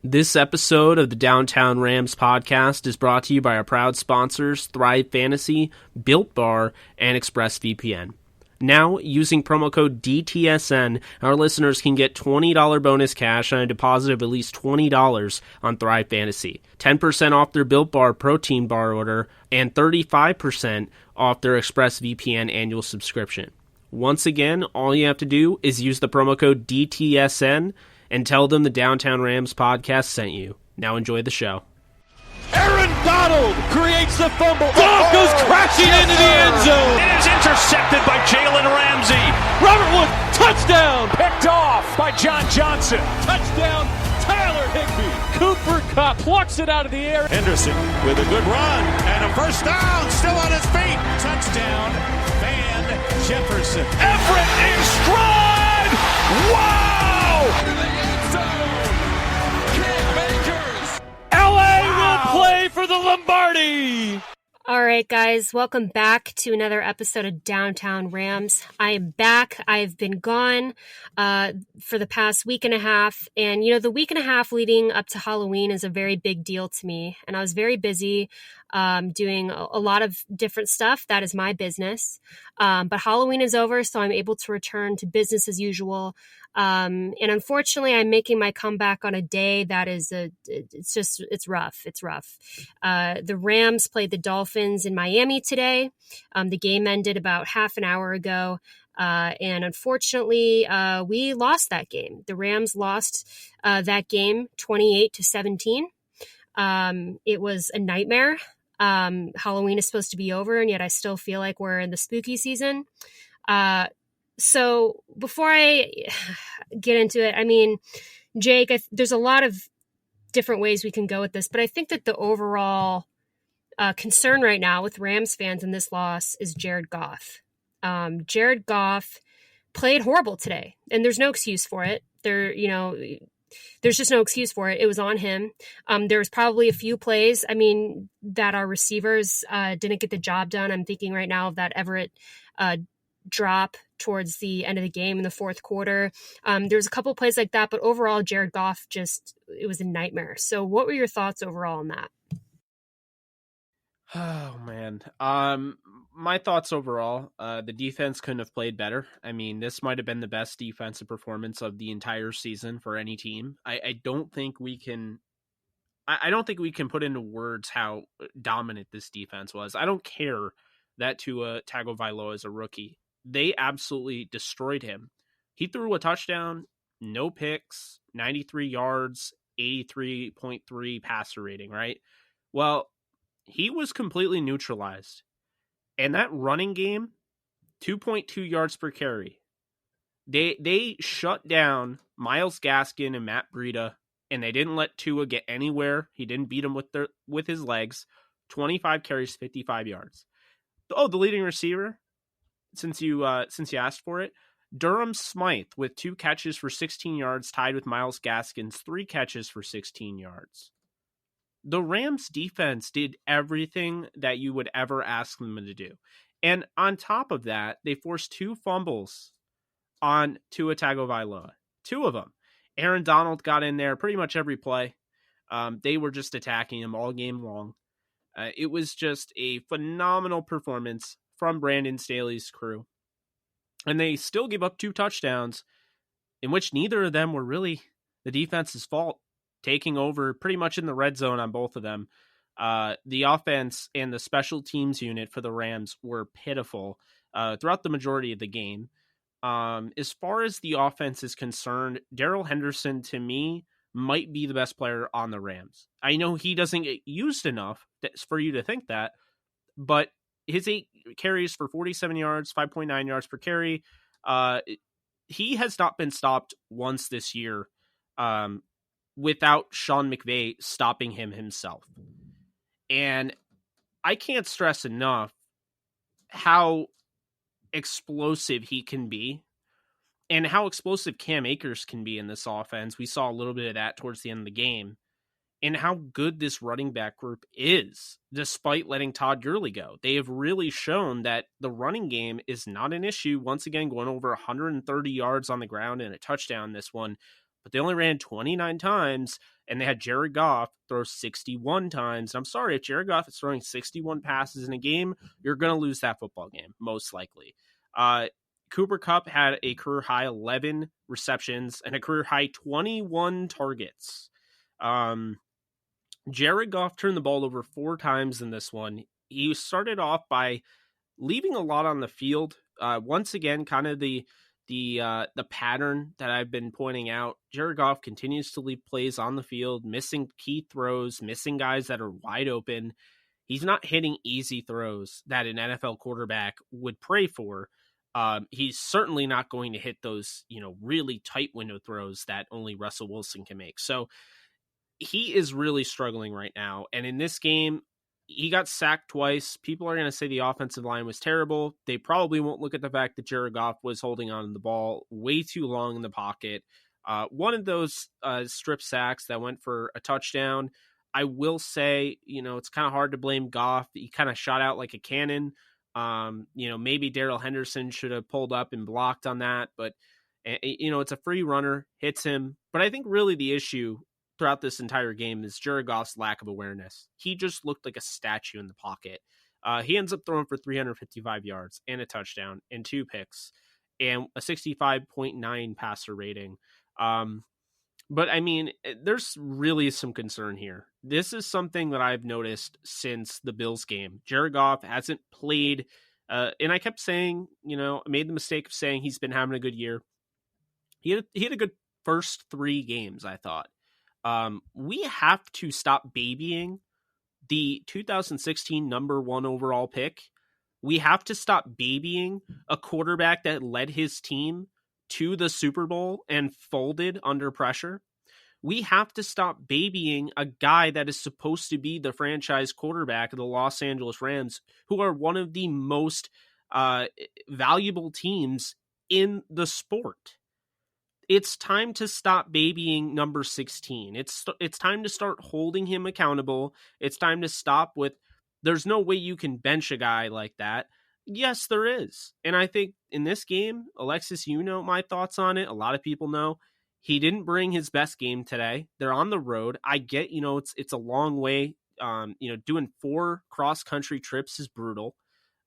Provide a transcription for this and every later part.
This episode of the Downtown Rams podcast is brought to you by our proud sponsors, Thrive Fantasy, Built Bar, and ExpressVPN. Now, using promo code DTSN, our listeners can get $20 bonus cash on a deposit of at least $20 on Thrive Fantasy, 10% off their Built Bar protein bar order, and 35% off their ExpressVPN annual subscription. Once again, all you have to do is use the promo code DTSN and tell them the Downtown Rams podcast sent you. Now enjoy the show. Aaron Donald creates the fumble. Goff goes crashing into the end zone. It is intercepted by Jalen Ramsey. Robert Woods, touchdown. Picked off by John Johnson. Touchdown, Tyler Higbee. Cooper Kupp plucks it out of the air. Henderson with a good run and a first down. Still on his feet. Touchdown, Van Jefferson. Everett in stride. Wow. LA will play for the Lombardi. All right, guys, welcome back to another episode of Downtown Rams. I am back. I've been gone for the past week and a half. And, you know, the week and a half leading up to Halloween is a very big deal to me. And I was very busy doing a lot of different stuff. That is my business. But Halloween is over, so I'm able to return to business as usual. And unfortunately, I'm making my comeback on a day that is it's rough. It's rough. The Rams played the Dolphins in Miami today. The game ended about half an hour ago. And unfortunately, we lost that game. The Rams lost that game 28-17. It was a nightmare. Halloween is supposed to be over, and yet I still feel like we're in the spooky season. So before I get into it, I mean, Jake, there's a lot of different ways we can go with this, but I think that the overall concern right now with Rams fans in this loss is Jared Goff. Jared Goff played horrible today, and there's no excuse for it. There's just no excuse for it. It was on him. There was probably a few plays, that our receivers didn't get the job done. I'm thinking right now of that Everett drop towards the end of the game in the fourth quarter. There's a couple plays like that, but overall, Jared Goff it was a nightmare. So what were your thoughts overall on that? Oh, man. My thoughts overall, the defense couldn't have played better. I mean, this might have been the best defensive performance of the entire season for any team. I don't think we can put into words how dominant this defense was. I don't care that Tua Tagovailoa is a rookie. They absolutely destroyed him. He threw a touchdown, no picks, 93 yards, 83.3 passer rating, right? Well, he was completely neutralized. And that running game, 2.2 yards per carry. They shut down Myles Gaskin and Matt Breida, and they didn't let Tua get anywhere. He didn't beat him with his legs. 25 carries, 55 yards. Oh, the leading receiver, since you asked for it, Durham Smythe with 2 catches for 16 yards, tied with Myles Gaskin's 3 catches for 16 yards. The Rams defense did everything that you would ever ask them to do. And on top of that, they forced 2 fumbles on Tua Tagovailoa. 2 of them. Aaron Donald got in there pretty much every play. They were just attacking him all game long. It was just a phenomenal performance from Brandon Staley's crew. And they still give up 2 touchdowns, in which neither of them were really the defense's fault, taking over pretty much in the red zone on both of them. The offense and the special teams unit for the Rams were pitiful throughout the majority of the game. As far as the offense is concerned, Darrell Henderson, to me, might be the best player on the Rams. I know he doesn't get used enough for you to think that, but his 8 carries for 47 yards, 5.9 yards per carry. He has not been stopped once this year without Sean McVay stopping him himself. And I can't stress enough how explosive he can be and how explosive Cam Akers can be in this offense. We saw a little bit of that towards the end of the game. And how good this running back group is, despite letting Todd Gurley go. They have really shown that the running game is not an issue. Once again, going over 130 yards on the ground and a touchdown this one. But they only ran 29 times, and they had Jared Goff throw 61 times. I'm sorry, if Jared Goff is throwing 61 passes in a game, you're going to lose that football game, most likely. Cooper Kupp had a career high 11 receptions and a career high 21 targets. Jared Goff turned the ball over 4 times in this one. He started off by leaving a lot on the field. Once again, kind of the pattern that I've been pointing out. Jared Goff continues to leave plays on the field, missing key throws, missing guys that are wide open. He's not hitting easy throws that an NFL quarterback would pray for. He's certainly not going to hit those, really tight window throws that only Russell Wilson can make. So he is really struggling right now. And in this game, he got sacked twice. People are going to say the offensive line was terrible. They probably won't look at the fact that Jared Goff was holding on to the ball way too long in the pocket. One of those strip sacks that went for a touchdown, I will say, it's kind of hard to blame Goff. He kind of shot out like a cannon. Maybe Darrell Henderson should have pulled up and blocked on that, but it's a free runner, hits him. But I think really the issue throughout this entire game is Jared Goff's lack of awareness. He just looked like a statue in the pocket. He ends up throwing for 355 yards and a touchdown and 2 picks and a 65.9 passer rating. But I mean, there's really some concern here. This is something that I've noticed since the Bills game. Jared Goff hasn't played, and I kept saying, I made the mistake of saying he's been having a good year. He had a good first 3 games, I thought. We have to stop babying the 2016 number 1 overall pick. We have to stop babying a quarterback that led his team to the Super Bowl and folded under pressure. We have to stop babying a guy that is supposed to be the franchise quarterback of the Los Angeles Rams, who are one of the most valuable teams in the sport. It's time to stop babying number 16. It's time to start holding him accountable. It's time to stop with, there's no way you can bench a guy like that. Yes, there is. And I think in this game, Alexis, my thoughts on it. A lot of people know he didn't bring his best game today. They're on the road. I get, it's a long way. Doing 4 cross-country trips is brutal.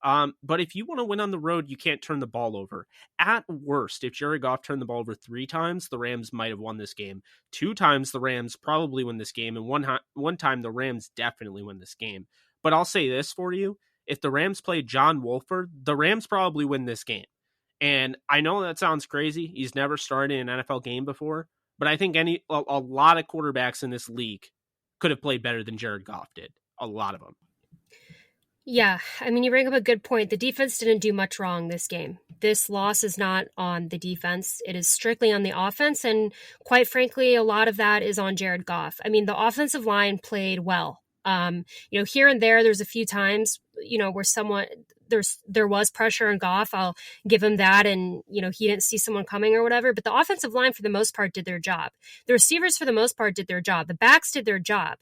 But if you want to win on the road, you can't turn the ball over. At worst, if Jared Goff turned the ball over 3 times, the Rams might have won this game. 2 times, the Rams probably win this game. And one time, the Rams definitely win this game. But I'll say this for you. If the Rams play John Wolford, the Rams probably win this game. And I know that sounds crazy. He's never started an NFL game before. But I think a lot of quarterbacks in this league could have played better than Jared Goff did. A lot of them. Yeah, I mean, you bring up a good point. The defense didn't do much wrong this game. This loss is not on the defense. It is strictly on the offense. And quite frankly, a lot of that is on Jared Goff. I mean, the offensive line played well. Here and there's a few times, where there was pressure on Goff. I'll give him that. And, he didn't see someone coming or whatever, but the offensive line for the most part did their job. The receivers for the most part did their job. The backs did their job.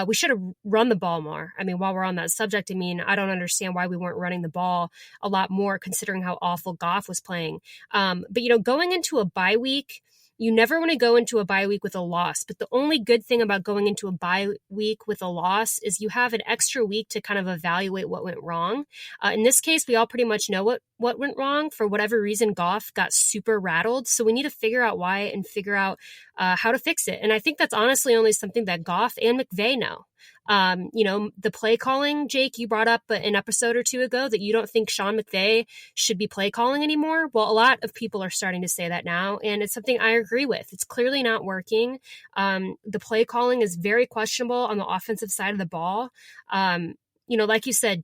We should have run the ball more. I mean, while we're on that subject, I don't understand why we weren't running the ball a lot more considering how awful Goff was playing. But going into a bye week, you never want to go into a bye week with a loss, but the only good thing about going into a bye week with a loss is you have an extra week to kind of evaluate what went wrong. In this case, we all pretty much know what went wrong. For whatever reason, Goff got super rattled. So we need to figure out why and figure out how to fix it. And I think that's honestly only something that Goff and McVay know. The play calling, Jake, you brought up an episode or 2 ago that you don't think Sean McVay should be play calling anymore. Well, a lot of people are starting to say that now, and it's something I agree with. It's clearly not working. The play calling is very questionable on the offensive side of the ball. Like you said,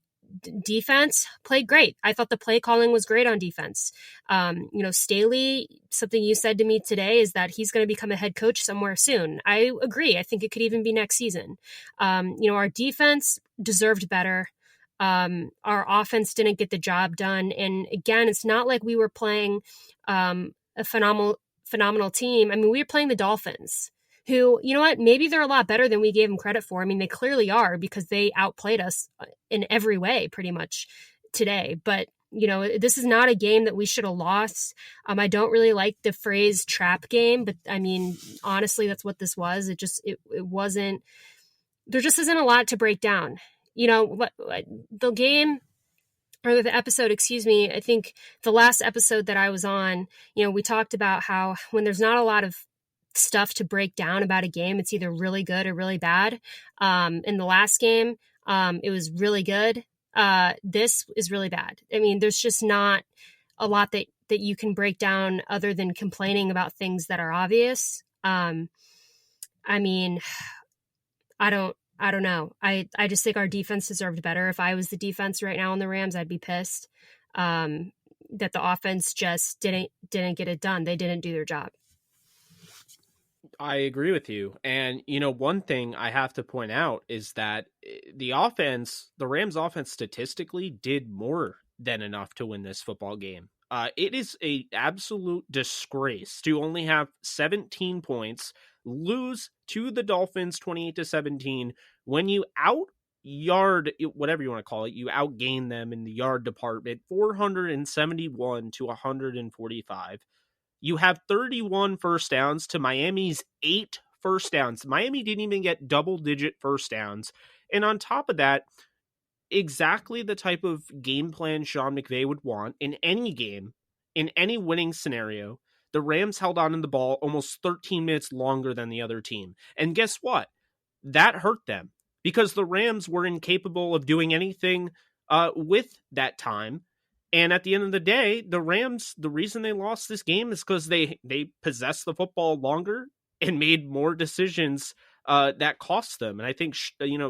defense played great. I thought the play calling was great on defense. Staley, something you said to me today is that he's going to become a head coach somewhere soon. I agree. I think it could even be next season. Our defense deserved better. Our offense didn't get the job done. And again, it's not like we were playing a phenomenal team. I mean, we were playing the Dolphins, who, maybe they're a lot better than we gave them credit for. I mean, they clearly are because they outplayed us in every way pretty much today. But This is not a game that we should have lost. I don't really like the phrase trap game, but I mean, honestly, that's what this was. It wasn't, there just isn't a lot to break down. The game, or the episode, excuse me, I think the last episode that I was on, we talked about how when there's not a lot of stuff to break down about a game, it's either really good or really bad. In the last game, it was really good. This is really bad. I mean, there's just not a lot that you can break down other than complaining about things that are obvious. I mean, I don't know. I just think our defense deserved better. If I was the defense right now on the Rams, I'd be pissed that the offense just didn't get it done. They didn't do their job. I agree with you. And, one thing I have to point out is that the Rams offense statistically did more than enough to win this football game. It is a absolute disgrace to only have 17 points, lose to the Dolphins 28-17 when you out-yard, whatever you want to call it, you outgain them in the yard department, 471 to 145. You have 31 first downs to Miami's 8 first downs. Miami didn't even get double-digit first downs. And on top of that, exactly the type of game plan Sean McVay would want in any game, in any winning scenario, the Rams held on to the ball almost 13 minutes longer than the other team. And guess what? That hurt them because the Rams were incapable of doing anything with that time. And at the end of the day, the Rams, the reason they lost this game is because they possessed the football longer and made more decisions that cost them. And I think,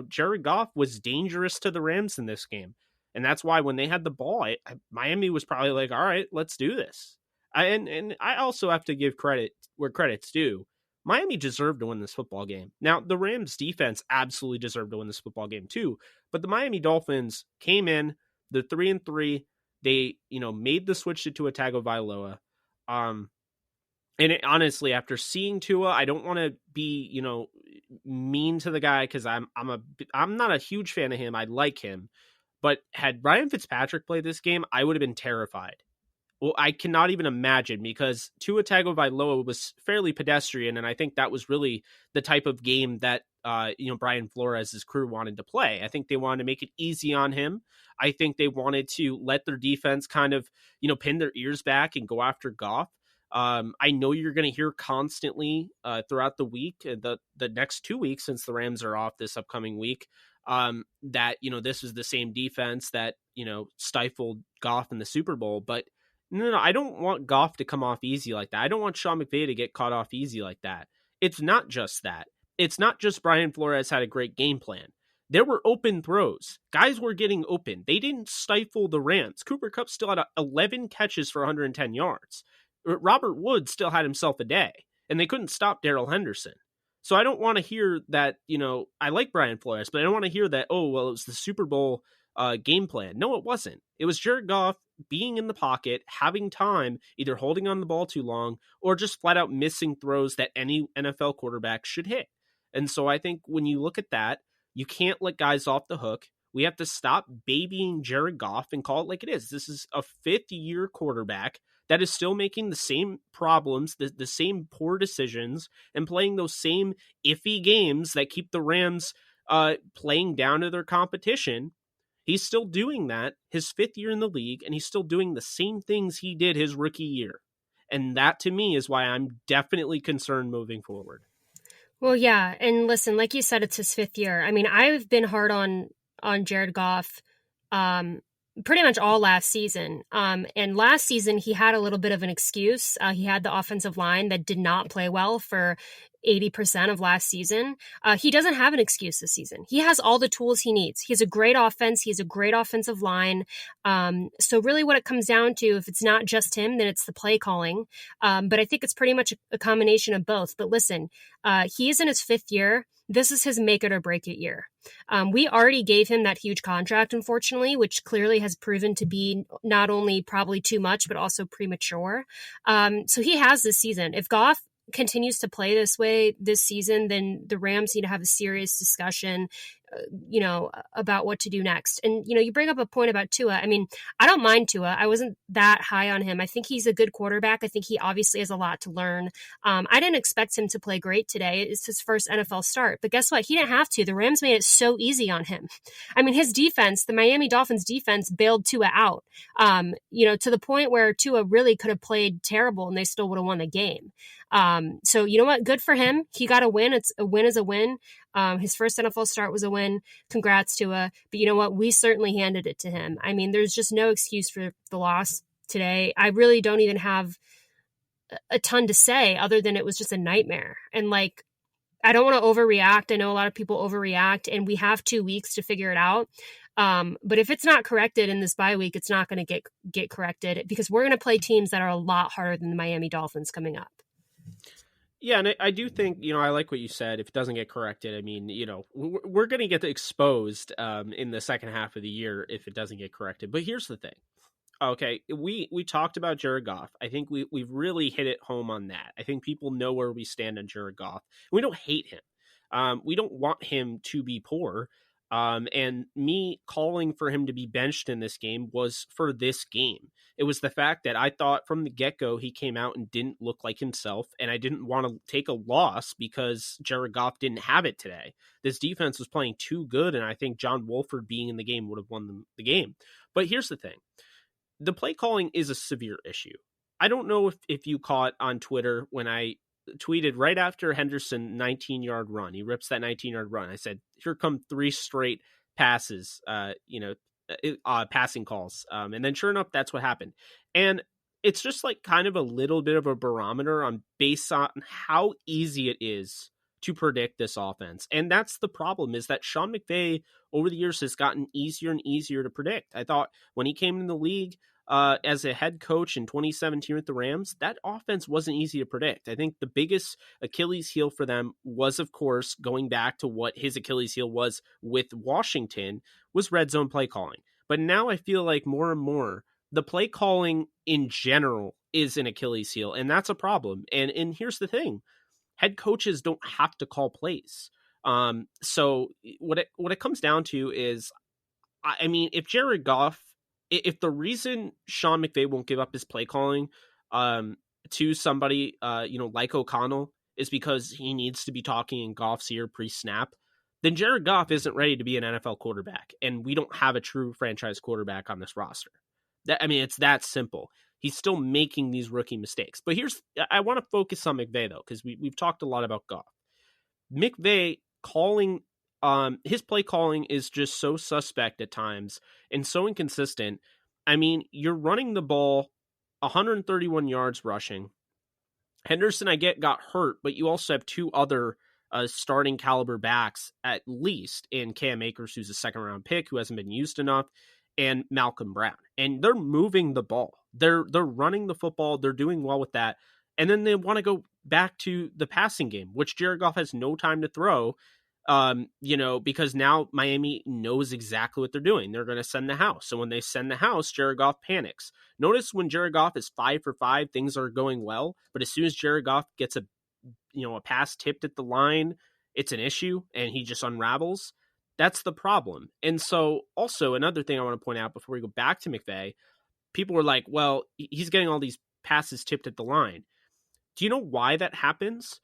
Jared Goff was dangerous to the Rams in this game. And that's why when they had the ball, Miami was probably like, all right, let's do this. And I also have to give credit where credit's due. Miami deserved to win this football game. Now, the Rams defense absolutely deserved to win this football game too. But the Miami Dolphins came in, the 3-3. They, made the switch to Tua Tagovailoa. Honestly, after seeing Tua, I don't want to be, mean to the guy because I'm not a huge fan of him. I like him. But had Ryan Fitzpatrick played this game, I would have been terrified. Well, I cannot even imagine because Tua Tagovailoa was fairly pedestrian, and I think that was really the type of game that Brian Flores' crew wanted to play. I think they wanted to make it easy on him. I think they wanted to let their defense kind of pin their ears back and go after Goff. I know you're going to hear constantly throughout the week, the next 2 weeks since the Rams are off this upcoming week, that this is the same defense that stifled Goff in the Super Bowl, but. No, I don't want Goff to come off easy like that. I don't want Sean McVay to get caught off easy like that. It's not just that. It's not just Brian Flores had a great game plan. There were open throws. Guys were getting open. They didn't stifle the Rams. Cooper Kupp still had 11 catches for 110 yards. Robert Woods still had himself a day, and they couldn't stop Darrell Henderson. So I don't want to hear that, I like Brian Flores, but I don't want to hear that, oh, well, it was the Super Bowl game plan. No, it wasn't. It was Jared Goff being in the pocket, having time, either holding on the ball too long or just flat out missing throws that any NFL quarterback should hit. And so I think when you look at that, you can't let guys off the hook. We have to stop babying Jared Goff and call it like it is. This is a fifth-year quarterback that is still making the same problems, the same poor decisions, and playing those same iffy games that keep the Rams playing down to their competition. He's still doing that his fifth year in the league, and he's still doing the same things he did his rookie year. And that, to me, is why I'm definitely concerned moving forward. Well, yeah. And listen, like you said, it's his fifth year. I mean, I've been hard on Jared Goff pretty much all last season. And last season, he had a little bit of an excuse. He had the offensive line that did not play well for 80% of last season. He doesn't have an excuse this season. He has all the tools he needs. He has a great offense. He has a great offensive line. So really what it comes down to, if it's not just him, then it's the play calling. But I think it's pretty much a combination of both. But listen, he is in his fifth year. This is his make it or break it year. We already gave him that huge contract, unfortunately, which clearly has proven to be not only probably too much, but also premature. So he has this season. If Goff continues to play this way this season, then the Rams need to have a serious discussion about what to do next. And, you bring up a point about Tua. I mean, I don't mind Tua. I wasn't that high on him. I think he's a good quarterback. I think he obviously has a lot to learn. I didn't expect him to play great today. It's his first NFL start. But guess what? He didn't have to. The Rams made it so easy on him. I mean, his defense, the Miami Dolphins defense, bailed Tua out, to the point where Tua really could have played terrible and they still would have won the game. So you know what? Good for him. He got a win. A win is a win. His first NFL start was a win. Congrats to but you know what? We certainly handed it to him. I mean, there's just no excuse for the loss today. I really don't even have a ton to say other than it was just a nightmare. And I don't want to overreact. I know a lot of people overreact, and we have 2 weeks to figure it out. But if it's not corrected in this bye week, it's not going to get corrected, because we're going to play teams that are a lot harder than the Miami Dolphins coming up. Yeah, and I do think, I like what you said. If it doesn't get corrected, I mean, we're going to get exposed in the second half of the year if it doesn't get corrected. But here's the thing. Okay, we talked about Jared Goff. I think we've really hit it home on that. I think people know where we stand on Jared Goff. We don't hate him. We don't want him to be poor. And me calling for him to be benched in this game was for this game. It was the fact that I thought from the get-go he came out and didn't look like himself, and I didn't want to take a loss because Jared Goff didn't have it today. This defense was playing too good, and I think John Wolford being in the game would have won the game. But here's the thing. The play calling is a severe issue. I don't know if you caught on Twitter when I tweeted right after Henderson 19-yard run. He rips that 19-yard run. I said, here come 3 straight passes, passing calls. And then sure enough, that's what happened. And it's just kind of a little bit of a barometer based on how easy it is to predict this offense. And that's the problem, is that Sean McVay over the years has gotten easier and easier to predict. I thought when he came in the league as a head coach in 2017 with the Rams, that offense wasn't easy to predict. I think the biggest Achilles heel for them was, of course, going back to what his Achilles heel was with Washington, was red zone play calling. But now I feel like more and more the play calling in general is an Achilles heel, and that's a problem. And here's the thing. Head coaches don't have to call plays. So what it comes down to is, I mean, if Jared Goff, if the reason Sean McVay won't give up his play calling to somebody, like O'Connell, is because he needs to be talking in Goff's ear pre-snap, then Jared Goff isn't ready to be an NFL quarterback, and we don't have a true franchise quarterback on this roster. It's that simple. He's still making these rookie mistakes. But I want to focus on McVay, though, because we've talked a lot about Goff. McVay calling, his play calling is just so suspect at times and so inconsistent. I mean, you're running the ball 131 yards rushing. Henderson, I get, got hurt, but you also have 2 other starting caliber backs, at least, in Cam Akers, who's a second-round pick, who hasn't been used enough, and Malcolm Brown. And they're moving the ball. They're running the football. They're doing well with that. And then they want to go back to the passing game, which Jared Goff has no time to throw, because now Miami knows exactly what they're doing. They're going to send the house. So when they send the house, Jared Goff panics. Notice when Jared Goff is 5 for 5, things are going well. But as soon as Jared Goff gets a pass tipped at the line, it's an issue and he just unravels. That's the problem. And so also another thing I want to point out before we go back to McVay, people were like, well, he's getting all these passes tipped at the line. Do you know why that happens?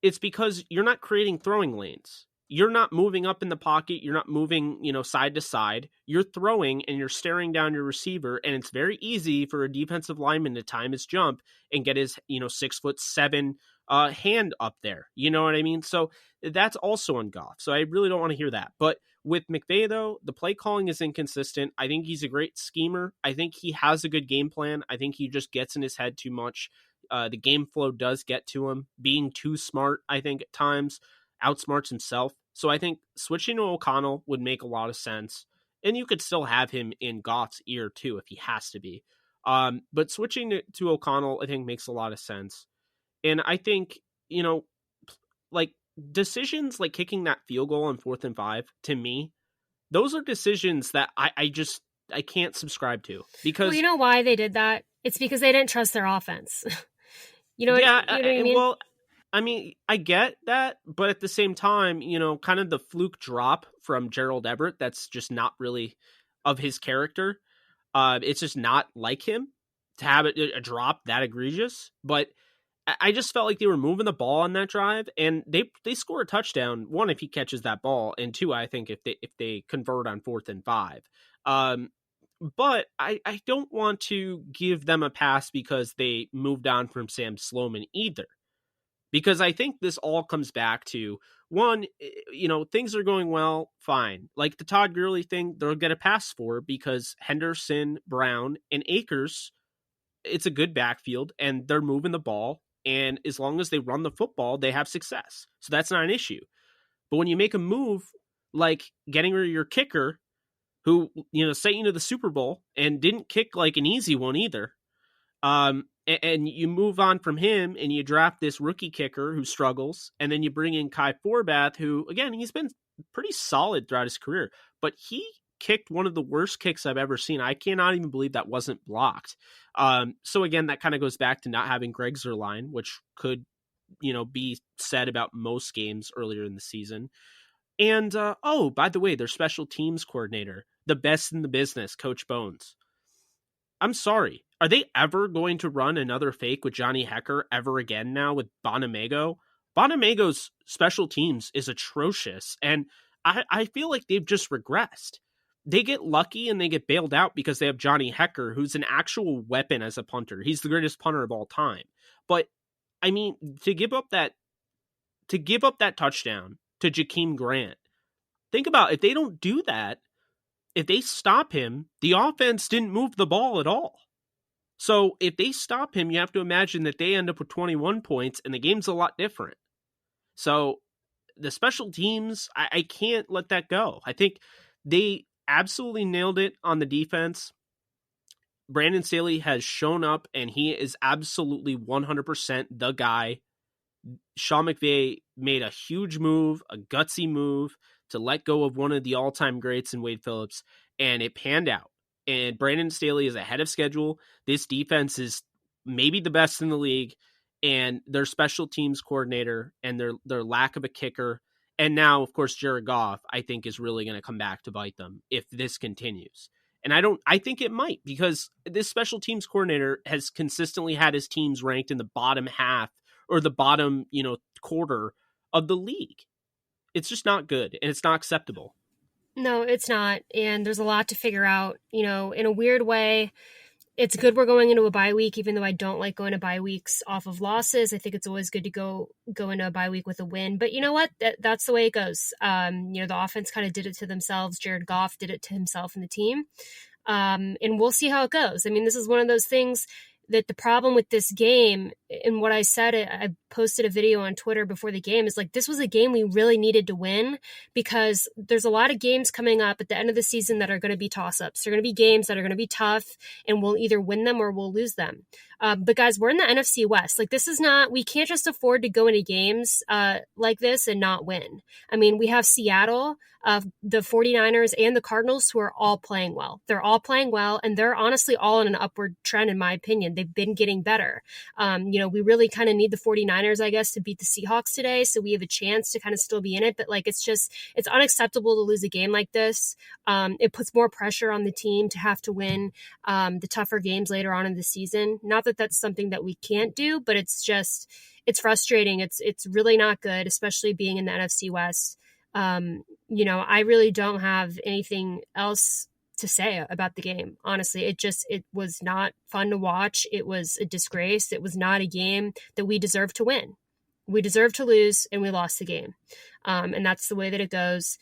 It's because you're not creating throwing lanes. You're not moving up in the pocket. You're not moving, side to side. You're throwing and you're staring down your receiver. And it's very easy for a defensive lineman to time his jump and get his, 6'7" hand up there. You know what I mean? So that's also on Goff. So I really don't want to hear that. But with McVay, though, the play calling is inconsistent. I think he's a great schemer. I think he has a good game plan. I think he just gets in his head too much. The game flow does get to him. Being too smart, I think, at times, outsmarts himself. So I think switching to O'Connell would make a lot of sense. And you could still have him in Goff's ear, too, if he has to be. But switching to O'Connell, I think, makes a lot of sense. And I think, decisions like kicking that field goal on 4th and 5, to me, those are decisions that I can't subscribe to. Because, well, you know why they did that? It's because they didn't trust their offense. You know what I mean? Well, I mean, I get that, but at the same time, kind of the fluke drop from Gerald Everett, that's just not really of his character. It's just not like him to have a drop that egregious. But I just felt like they were moving the ball on that drive, and they score a touchdown. One, if he catches that ball, and two, I think if they convert on 4th and 5. But I don't want to give them a pass because they moved on from Sam Sloman either. Because I think this all comes back to, one, things are going well, fine. Like the Todd Gurley thing, they'll get a pass for because Henderson, Brown, and Akers, it's a good backfield, and they're moving the ball. And as long as they run the football, they have success. So that's not an issue. But when you make a move like getting rid of your kicker, who, sent you to the Super Bowl and didn't kick like an easy one either, and you move on from him and you draft this rookie kicker who struggles, and then you bring in Kai Forbath, who, again, he's been pretty solid throughout his career, but he kicked one of the worst kicks I've ever seen. I cannot even believe that wasn't blocked. So again, that kind of goes back to not having Greg Zuerlein, which could, be said about most games earlier in the season. And, by the way, their special teams coordinator, the best in the business, Coach Bones. I'm sorry. Are they ever going to run another fake with Johnny Hecker ever again now with Bonamego? Bonamago's special teams is atrocious, and I feel like they've just regressed. They get lucky and they get bailed out because they have Johnny Hecker, who's an actual weapon as a punter. He's the greatest punter of all time. But, I mean, to give up that touchdown to Jakeem Grant, think about if they don't do that, if they stop him, the offense didn't move the ball at all. So if they stop him, you have to imagine that they end up with 21 points and the game's a lot different. So the special teams, I can't let that go. I think they absolutely nailed it on the defense. Brandon Staley has shown up and he is absolutely 100% the guy. Sean McVay made a huge move, a gutsy move to let go of one of the all-time greats in Wade Phillips, and it panned out. And Brandon Staley is ahead of schedule. This defense is maybe the best in the league, and their special teams coordinator and their lack of a kicker, and now, of course, Jared Goff, I think is really going to come back to bite them if this continues. And I think it might, because this special teams coordinator has consistently had his teams ranked in the bottom half or the bottom, quarter of the league. It's just not good, and it's not acceptable. No, it's not. And there's a lot to figure out. In a weird way, it's good we're going into a bye week, even though I don't like going to bye weeks off of losses. I think it's always good to go into a bye week with a win. But you know what? That's the way it goes. The offense kind of did it to themselves. Jared Goff did it to himself and the team. And we'll see how it goes. I mean, this is one of those things that the problem with this game, and what I said, I posted a video on Twitter before the game, is like, this was a game we really needed to win, because there's a lot of games coming up at the end of the season that are going to be toss-ups. They're going to be games that are going to be tough, and we'll either win them or we'll lose them. But guys, we're in the NFC West. Like, this is not, we can't just afford to go into games like this and not win. I mean, we have Seattle, the 49ers, and the Cardinals, who are all playing well. They're all playing well, and they're honestly all in an upward trend, in my opinion. They've been getting better. We really kind of need the 49ers, I guess, to beat the Seahawks today, so we have a chance to kind of still be in it. But like, it's unacceptable to lose a game like this. It puts more pressure on the team to have to win the tougher games later on in the season. Not that that's something that we can't do, but it's frustrating. It's really not good, especially being in the NFC West. I really don't have anything else to say about the game. Honestly, it was not fun to watch. It was a disgrace. It was not a game that we deserved to win. We deserved to lose, and we lost the game. And that's the way that it goes.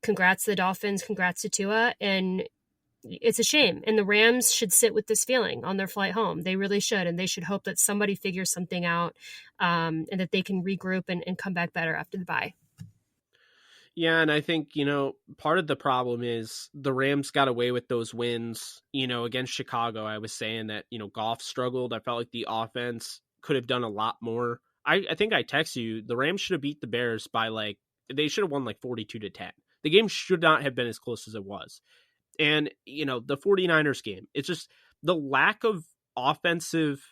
Congrats to the Dolphins. Congrats to Tua. And it's a shame. And the Rams should sit with this feeling on their flight home. They really should. And they should hope that somebody figures something out, and that they can regroup and come back better after the bye. Yeah, and I think, part of the problem is the Rams got away with those wins, against Chicago. I was saying that, Goff struggled. I felt like the offense could have done a lot more. I think I texted you, the Rams should have beat the Bears by they should have won 42-10. The game should not have been as close as it was. And, the 49ers game, it's just the lack of offensive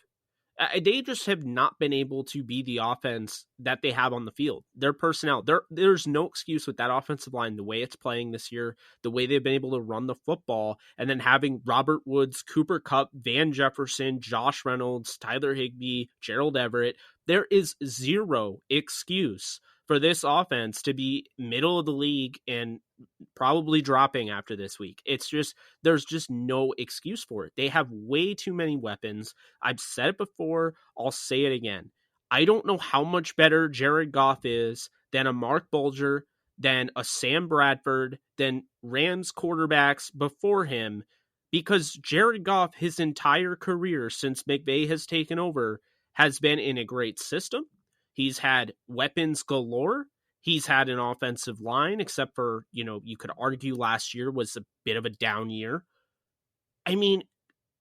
They just have not been able to be the offense that they have on the field. Their personnel, there's no excuse with that offensive line, the way it's playing this year, the way they've been able to run the football, and then having Robert Woods, Cooper Kupp, Van Jefferson, Josh Reynolds, Tyler Higbee, Gerald Everett. There is zero excuse for this offense to be middle of the league and probably dropping after this week. It's just, there's just no excuse for it. They have way too many weapons. I've said it before, I'll say it again. I don't know how much better Jared Goff is than a Mark Bulger, than a Sam Bradford, than Rams quarterbacks before him, because Jared Goff, his entire career since McVay has taken over, has been in a great system. He's had weapons galore. He's had an offensive line, except for, you could argue last year was a bit of a down year. I mean,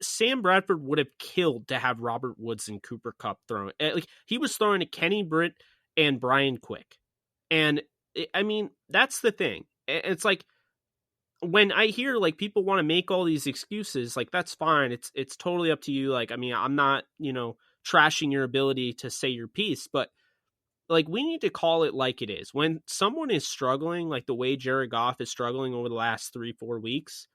Sam Bradford would have killed to have Robert Woods and Cooper Kupp throwing. Like, he was throwing to Kenny Britt and Brian Quick. And, I mean, that's the thing. It's like, when I hear, like, people want to make all these excuses, like, that's fine. It's totally up to you. Like, I mean, I'm not, trashing your ability to say your piece, but like, we need to call it like it is. When someone is struggling, like the way Jared Goff is struggling over the last 3-4 weeks,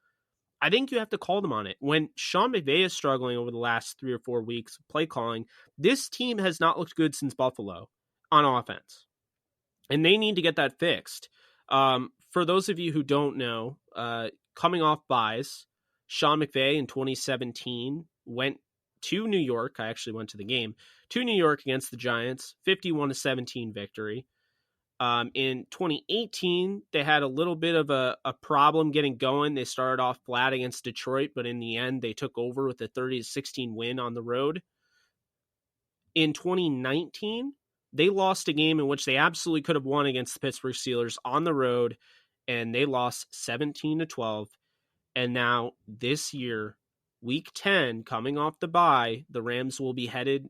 I think you have to call them on it. When Sean McVay is struggling over the last 3 or 4 weeks of play calling, this team has not looked good since Buffalo on offense. And they need to get that fixed. For those of you who don't know, coming off buys, Sean McVay in 2017 went to New York. I actually went to the game to New York against the Giants, 51-17 victory. In 2018, they had a little bit of a problem getting going. They started off flat against Detroit, but in the end, they took over with a 30-16 win on the road. In 2019, they lost a game in which they absolutely could have won against the Pittsburgh Steelers on the road, and they lost 17-12. And now this year, Week 10, coming off the bye, the Rams will be headed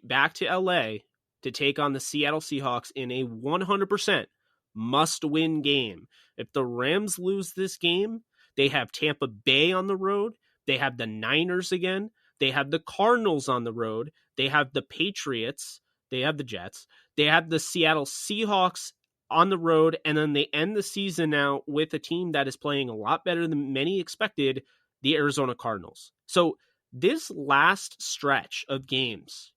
back to LA to take on the Seattle Seahawks in a 100% must-win game. If the Rams lose this game, they have Tampa Bay on the road, they have the Niners again, they have the Cardinals on the road, they have the Patriots, they have the Jets, they have the Seattle Seahawks on the road, and then they end the season now with a team that is playing a lot better than many expected, the Arizona Cardinals. So this last stretch of games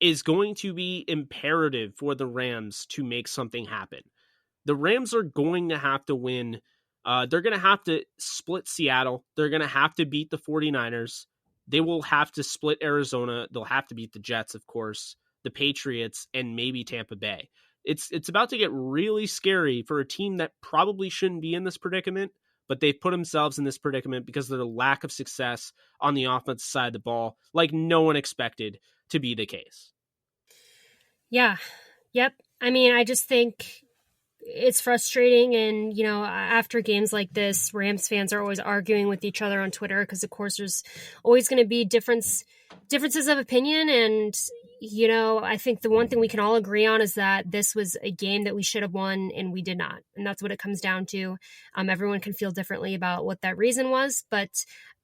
is going to be imperative for the Rams to make something happen. The Rams are going to have to win. They're going to have to split Seattle. They're going to have to beat the 49ers. They will have to split Arizona. They'll have to beat the Jets, of course, the Patriots, and maybe Tampa Bay. It's about to get really scary for a team that probably shouldn't be in this predicament, but they've put themselves in this predicament because of their lack of success on the offensive side of the ball, like no one expected to be the case. Yeah. Yep. I mean, I just think it's frustrating. And, after games like this, Rams fans are always arguing with each other on Twitter because, of course, there's always going to be differences of opinion. And, I think the one thing we can all agree on is that this was a game that we should have won and we did not. And that's what it comes down to. Everyone can feel differently about what that reason was, but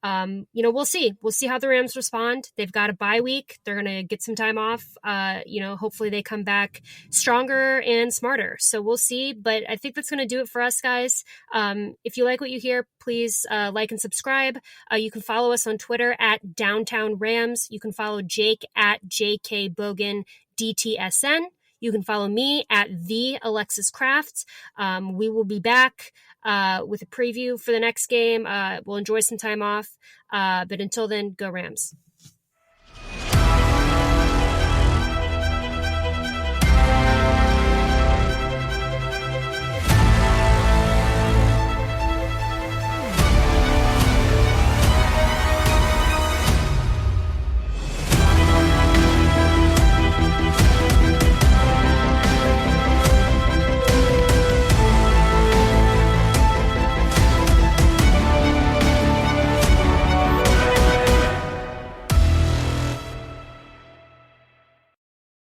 we'll see. We'll see how the Rams respond. They've got a bye week. They're going to get some time off. Hopefully they come back stronger and smarter. So we'll see. But I think that's going to do it for us, guys. If you like what you hear, please like and subscribe. You can follow us on Twitter at Downtown Rams. You can follow Jake at JKBogan DTSN. You can follow me at the Alexis Kraft. We will be back with a preview for the next game. We'll enjoy some time off. But until then, go Rams.